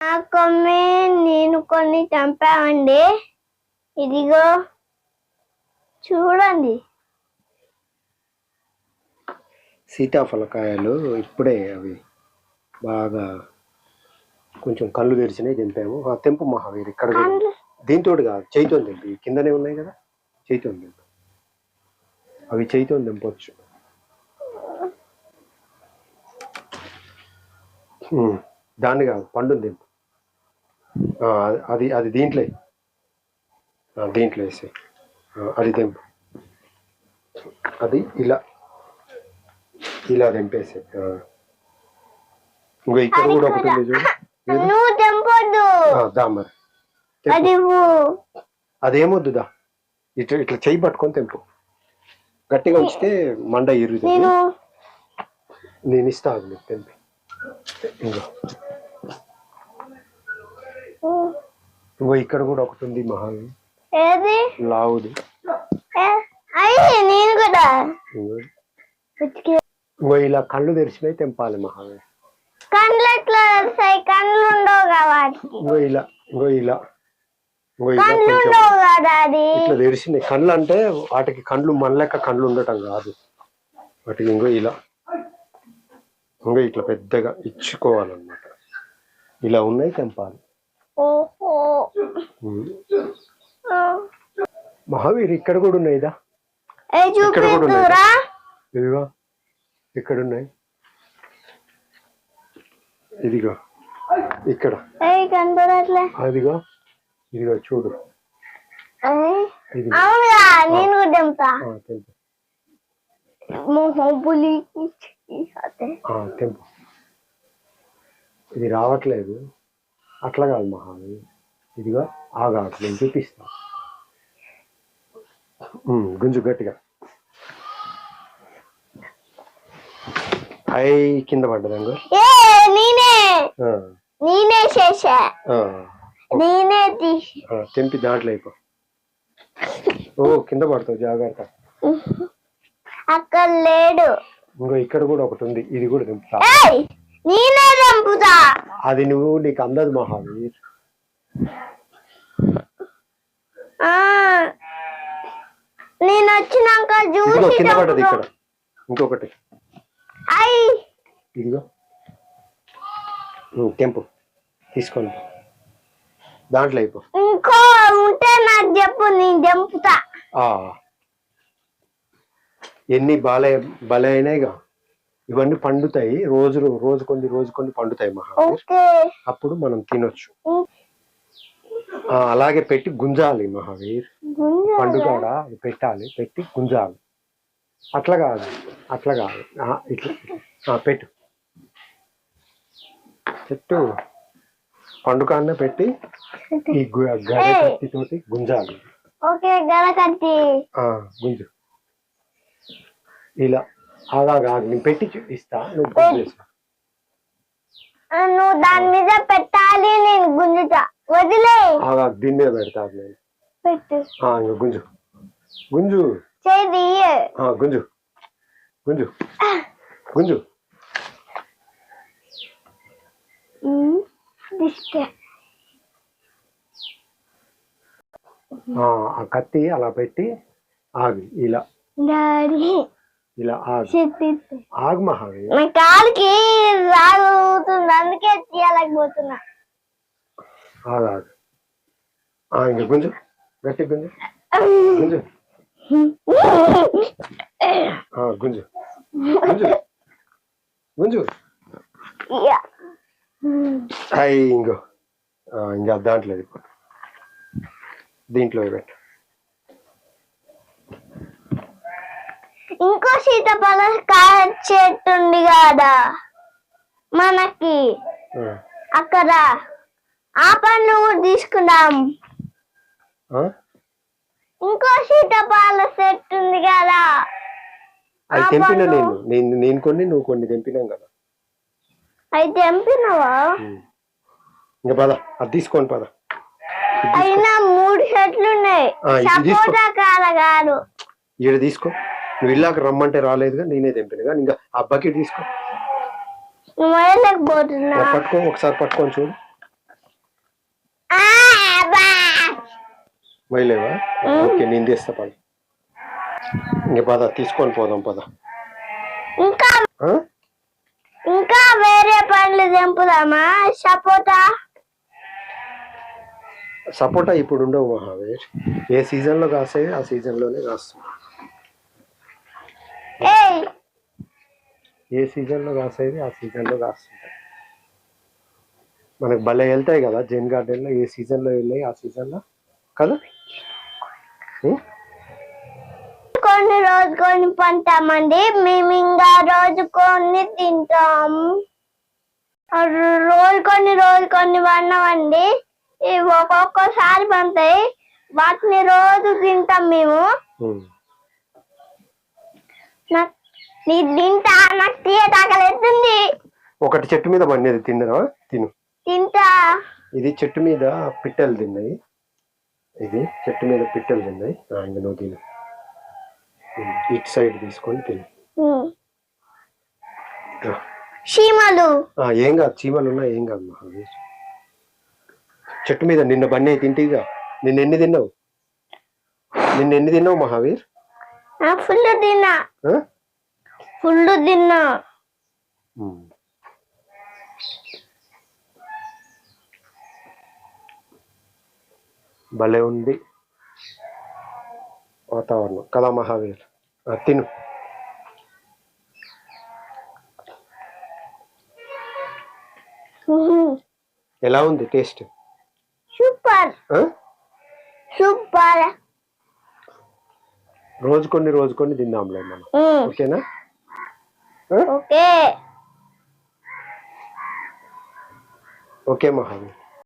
కొమ్మి నేను కొన్ని చంపామండి. ఇదిగో చూడండి. సీతాఫలకాయలు ఇప్పుడే అవి బాగా కొంచెం కళ్ళు తెరిచినాయి, తెంపాము. తెంపు మహావీర్ ఇక్కడ దీంతో కాదు, చేయితో తెంపి కిందనే ఉన్నాయి కదా, చేయితో తెంపు. అవి చేయితో తెంపవచ్చు. దాన్ని కాదు, పండుని తెంపు. అది అది దీంట్లో వేసి అది తెంపు. అది ఇలా ఇలా తెంపేసి. ఇంకో ఇక్కడ కూడా ఒకటి ఉంది చూడు. మరి అదేమొద్దుదా, ఇట్లా ఇట్లా చెయ్యి పట్టుకొని తెంపు. గట్టిగా ఉంచితే మండ ఇరుగుతుంది. నేను ఇస్తాను నీకు తెంపి. ఇంకో ఇక్కడ కూడా ఒకటి ఉంది మహావి, లావుది. ఇంకో ఇలా కళ్ళు తెరిచినవి తెంపాలి మహావి. ఇంకో ఇలా ఇట్లా తెరిచినాయి కళ్ళు. అంటే వాటికి కండ్లు మన లెక్క కండ్లు ఉండటం కాదు వాటికి. ఇంకో ఇట్లా పెద్దగా ఇచ్చుకోవాలన్నమాట. ఇలా ఉన్నాయి తెంపాలి. మహావీర్ ఇక్కడ కూడా ఉన్నాయిదా, ఇక్కడ కూడా ఉన్నాయి. ఇదిగో ఇక్కడ ఉన్నాయి. ఇదిగో ఇక్కడ, అదిగో ఇదిగో చూడు. తెంపు. ఇది రావట్లేదు, అట్లా కాదు మహావి. ఇదిగో ఆగా, నేను చూపిస్తా. గుంజు గట్టిగా. అయి కింద పడ్డదంగో. తెంపి దాంట్లో అయిపో. ఓ కింద పడతావు, జాగ్రత్త. అక్కడ లేడు. ఇంకో ఇక్కడ కూడా ఒకటి ఉంది, ఇది కూడా తెంపుతా. అది నువ్వు నీకు అందదు మహావీర్. నేను వచ్చినాక కింద పడ్డది ఇక్కడ. ఇంకొకటి ఇదిగో తెంపు, తీసుకోండి దాంట్లో అయిపో. ఇంకో ఉంటే నాకు చెప్పు, నేను తెంపుతా. ఎన్ని బలే అయినాయిగా. ఇవన్నీ పండుతాయి, రోజు కొన్ని పండుతాయి మహావీర్. అప్పుడు మనం తినొచ్చు. అలాగే పెట్టి గుంజాలి మహావీర్. పండుగ పెట్టాలి, పెట్టి గుంజాలి. అట్లా కాదు ఇట్లా పెట్టు. చెట్టు పండుగ పెట్టి ఈ గరకత్తితోటి గుంజాలి. గుంజు. ఇలా అలాగా నేను పెట్టి ఇస్తా, నువ్వు దాని మీద పెట్టాలి. నేను గుంజుతా, వదిలే. దీని మీద పెడతాను నేను. గుంజు గుంజు గుంజు గుంజు గుంజు. ఆ కత్తి అలా పెట్టి ఆగి ఇలా ఇలా ఆగు మహావి. కాలుకి రాగుతుంది, అందుకే తీయలేకపోతున్నా. ఆగు. ఇంకా గుంజు, గట్టి గుంజు గుంజు గుంజు గుంజు గుంజు. ఇంకో ఇంకా దాంట్లో దీంట్లో పెట్టు. ఇంకో సీతాఫల చెట్టు ఉంది కదా మనకి అక్కడ, ఆ పండ్లు కూడా తీసుకుందాం. ఇంకో సీతాఫల చెట్టు ఉంది కదా, అది తెంపిన నేను కొన్ని, నువ్వు కొన్ని తెంపినాం కదా. అది తెంపినవా? ఇంకా పద, అది తీసుకోండి పద. అయినా 3 చెట్లు ఉన్నాయి. సపోటా కాదు. ఈడ తీసుకో. నువ్వు ఇల్లాక రమ్మంటే రాలేదుగా, నేనే తెంపినగా. ఇంకా ఆ బకెట్ తీసుకో. పట్టుకో, ఒకసారి పట్టుకొని చూడు. మొయ్యలేవా? ఓకే, నేను తెస్తా పద. ఇంక పద తీసుకొని పోదాం పద. ఇంకా ఆ? ఇంకా వేరే పండ్లు తెంపుదామా? సపోటా ఇప్పుడు ఉండవు మహావీర్. ఏ సీజన్లో కాస్తాయి ఆ సీజన్లోనే కాస్తాయి. ఏయ్ ఏ సీజన్లో కాసేది ఆ సీజన్లో కాస్తుంటాయి. మనకు భలే వెళ్తాయి కదా జైన్ గార్డెన్లో. ఏ సీజన్లో వెళ్ళాయి ఆ సీజన్లో కదా. కొన్ని రోజు కొన్ని పంటామండి. మేము ఇంకా రోజు కొన్ని తింటాం. రోజు కొన్ని పడినామండి. ఇవి ఒక్కొక్కసారి పంటాయి. వాటిని రోజు తింటాం మేము. తింటా, నాకు తీయటాకలేస్తుంది. ఒకటి చెట్టు మీద పండేది తిన్నరా? తింటా. ఇది చెట్టు మీద పిట్టలు తిన్నాయి. ఇది చెట్టు మీద పిట్టలు తిన్నాయి. ఇంకా నువ్వు తిను. ఇటు సైడ్ తీసుకొని తిను. చీమలు ఏం కాదు, చీమలు ఉన్నా ఏం కాదు మహావీర్. చెట్టు మీద నిన్న బండి తింటిగా. నిన్న ఎన్ని తిన్నావు మహావీర్? ఫుల్ తిన్నా. భలే ఉంది వాతావరణం కదా మహావీర్. తిను. ఎలా ఉంది టేస్ట్? సూపర్. రోజు కొన్ని తిందాంలే మనం. ఓకేనా? Okay okay Mahavir.